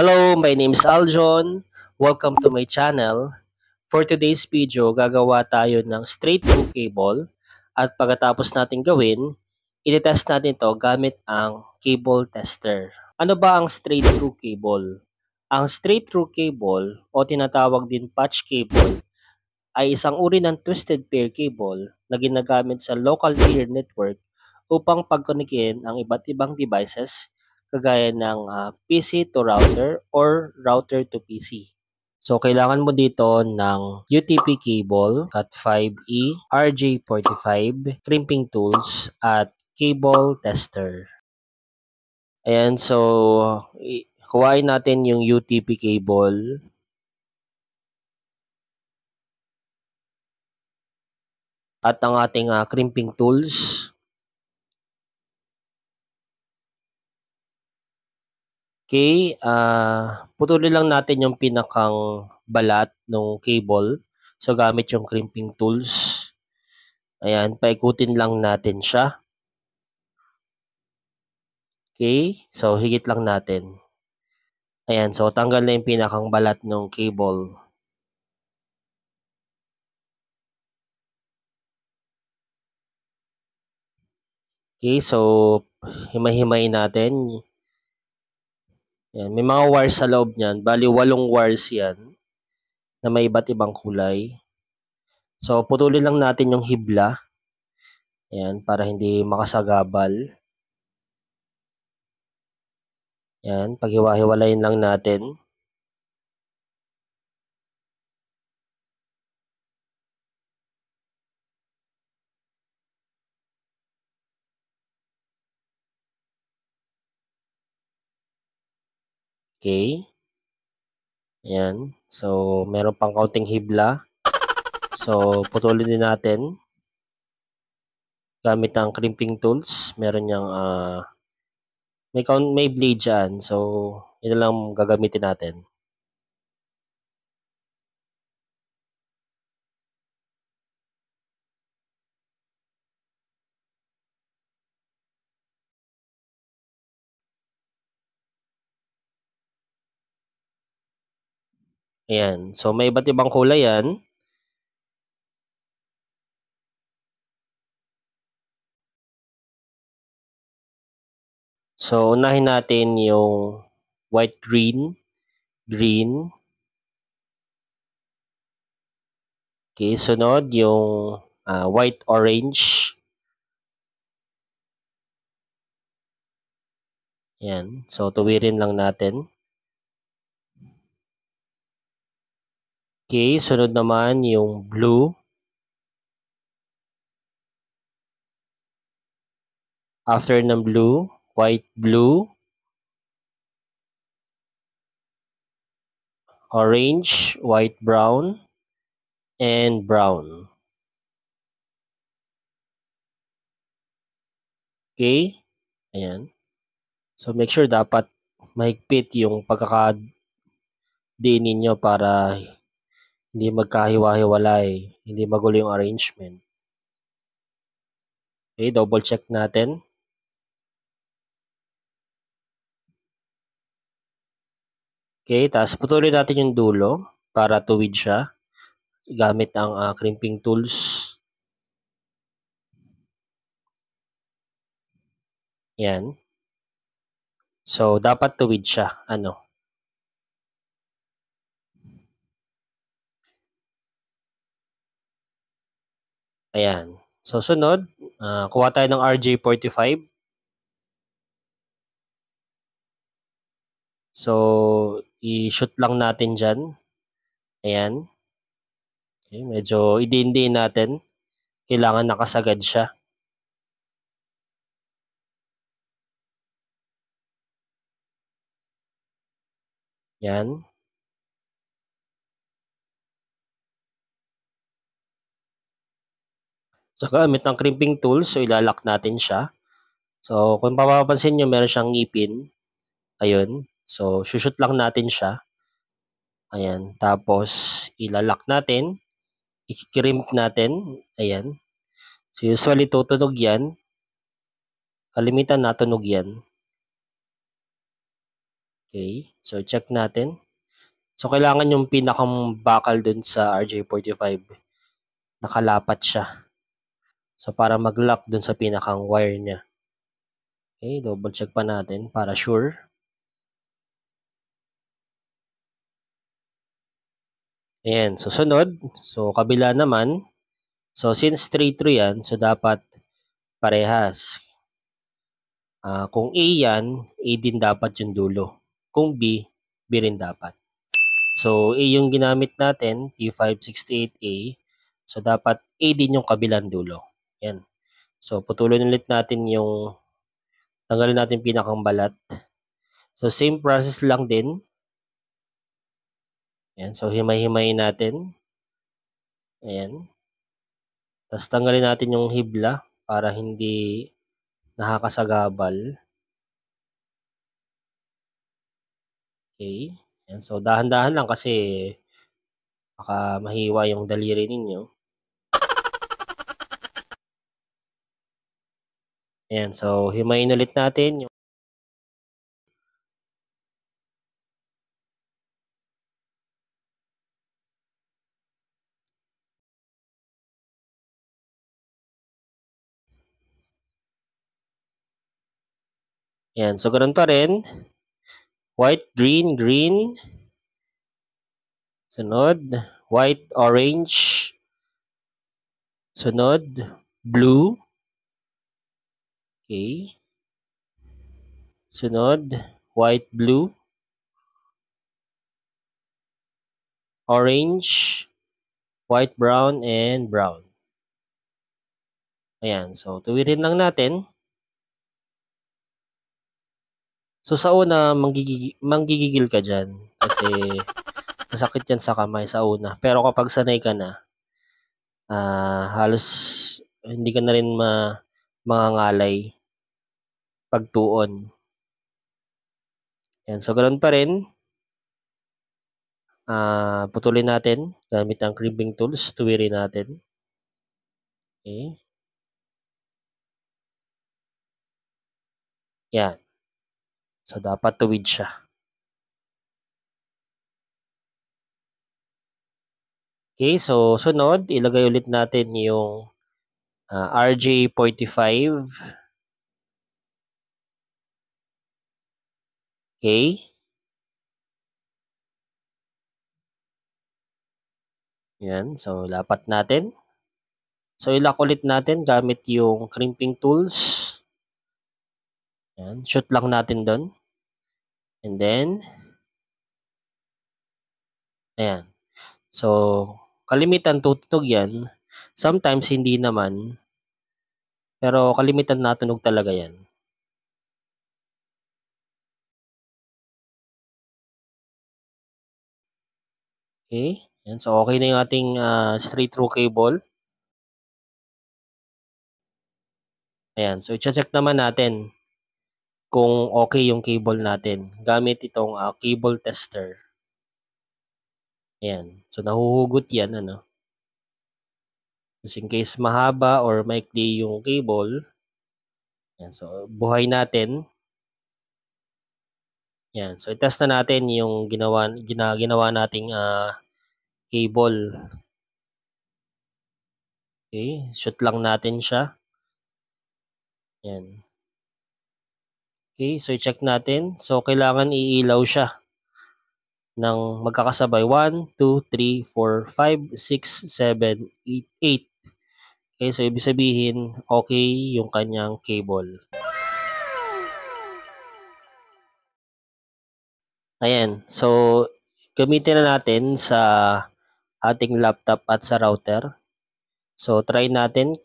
Hello, my name is Aljon. Welcome to my channel. For today's video, gagawa tayo ng straight through cable at pagkatapos natin gawin, i-test natin to gamit ang cable tester. Ano ba ang straight through cable? Ang straight through cable o tinatawag din patch cable ay isang uri ng twisted pair cable na ginagamit sa local area network upang pagkonikin ang iba't ibang devices kagaya ng PC to router or router to PC. So, kailangan mo dito ng UTP cable, Cat5e, RJ45, crimping tools, at cable tester. Ayan, so, kuhain natin yung UTP cable. At ang ating crimping tools. Okay, putulin lang natin yung pinakang balat ng cable. So, gamit yung crimping tools. Ayan, paikutin lang natin siya. Okay, so higit lang natin. Ayan, so tanggal na yung pinakang balat ng cable. Okay, so himay-himay natin. Ayan, may mga wires sa loob niyan. Bali, 8 wires yan na may iba't ibang kulay. So, putulin lang natin yung hibla. Ayan, para hindi makasagabal. Ayan, paghiwa-hiwalayin lang natin. Okay. Ayan. So, meron pang kaunting hibla. So, putulin din natin. Gamit ang crimping tools. Meron niyang, may blade dyan. So, yun lang gagamitin natin. Ayan. So, may iba't ibang kulay yan. So, unahin natin yung white green, green. Okay, sunod yung white orange. Ayan. So, tuwirin lang natin. Okay, sunod naman yung blue. After ng blue, white blue, orange, white brown, and brown. Okay? Ayan. So, make sure dapat mahigpit yung pagkakadiin ninyo para hindi magkahiwa-hiwalay, hindi magulo yung arrangement. Okay, double check natin. Okay, tapos putulin natin yung dulo para tuwid siya gamit ang crimping tools. Yan. So, dapat tuwid siya. Ayan. So, sunod, kuha tayo ng RJ45. So, i-shoot lang natin dyan. Ayan. Okay, medyo idindi natin. Kailangan nakasagad siya. Yan. So, gamit ng crimping tool, so ilalak natin siya. So, kung mapapansin nyo, meron siyang ngipin. Ayun. So, shoot lang natin siya. Ayan. Tapos, ilalak natin. I-crimp natin. Ayan. So, usually tutunog yan. Kalimitan natunog yan. Okay, so check natin. So kailangan yung pinakang bakal dun sa RJ45 nakalapat siya. So para mag-lock dun sa pinakang wire niya. Okay, double check pa natin para sure. Ayan, so sunod. So kabila naman. So since straight through yan, so dapat parehas. Kung A yan, A din dapat yung dulo. Kung B, B rin dapat. So A yung ginamit natin, T568A. So dapat A din yung kabilang dulo. Yan. So putulin ulit natin yung, tanggalin natin pinakang balat. So same process lang din. Yan. So himay-himayin natin. Ayan. Tapos tanggalin natin yung hibla para hindi nakakasagabal. Okay. Yan. So dahan-dahan lang kasi baka mahiwa yung daliri ninyo. Ayan. So himayin ulit natin yung Ayan. So ganun pa rin. White, green, green. Sunod. White, orange. Sunod. Blue. Okay. Sunod. White, blue. Orange. White, brown, and brown. Ayan. So tuwirin lang natin. So sa una, manggigigil ka dyan. Kasi masakit yan sa kamay sa una. Pero kapag sanay ka na, halos hindi ka na rin mangangalay pagtuon. Yan. So ganoon pa rin. Putulin natin gamit ang crimping tools. Tuwirin natin. Okay. Yan. So dapat tuwid siya. Okay, so sunod, ilagay ulit natin yung RJ45. Okay. Yan, so lapat natin. So ilock ulit natin gamit yung crimping tools. Yan, shoot lang natin doon. And then, ayan. So, kalimitan tutunog yan. Sometimes hindi naman. Pero kalimitan natunog talaga yan. Okay. Yan. So, okay na yung ating straight through cable. Ayan. So, i-check naman natin kung okay yung cable natin gamit itong cable tester. Ayan. So, nahuhugot yan. Ano? Just in case mahaba or maikli yung cable. Ayan. So, buhay natin. Yan. So, i-test na natin yung ginawa nating cable. Okay. Shoot lang natin siya. Yan. Okay. So, i-check natin. So, kailangan iilaw siya ng magkakasabay. 1, 2, 3, 4, 5, 6, 7, 8. Okay. So, ibig sabihin, okay yung kanyang cable. Ayan. So, gamitin na natin sa ating laptop at sa router. So, try natin.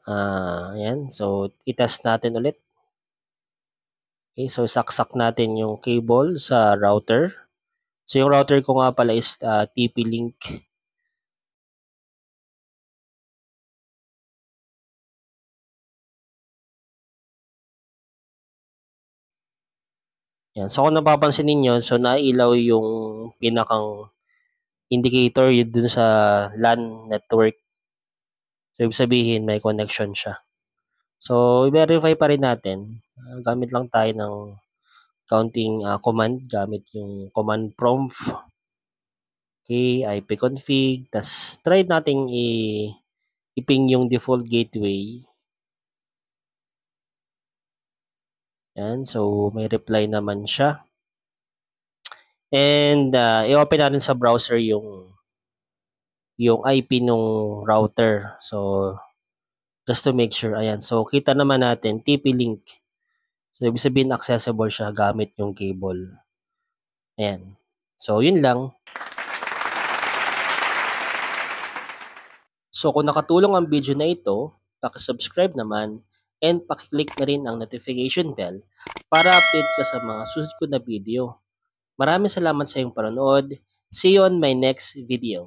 Ayan. So, i-test natin ulit. Okay. So, saksak natin yung cable sa router. So, yung router ko nga pala is TP-Link. Yan. So, kung napapansin ninyo, so nailaw yung pinakang indicator yun dun sa LAN network. So, ibig sabihin may connection siya. So, i-verify pa rin natin. Gamit lang tayo ng kaunting command gamit yung command prompt. Okay, ipconfig. Tas try nating i-ping yung default gateway. Yan, so may reply naman siya. And i-open natin sa browser yung IP nung router. So just to make sure, ayan. So kita naman natin TP-Link. So ibig sabihin accessible siya gamit yung cable. Ayan. So yun lang. So kung nakatulong ang video na ito, paki-subscribe naman and paki-click na rin ang notification bell para update ka sa mga susunod ko na video. Maraming salamat sa iyong panonood. See you on my next video.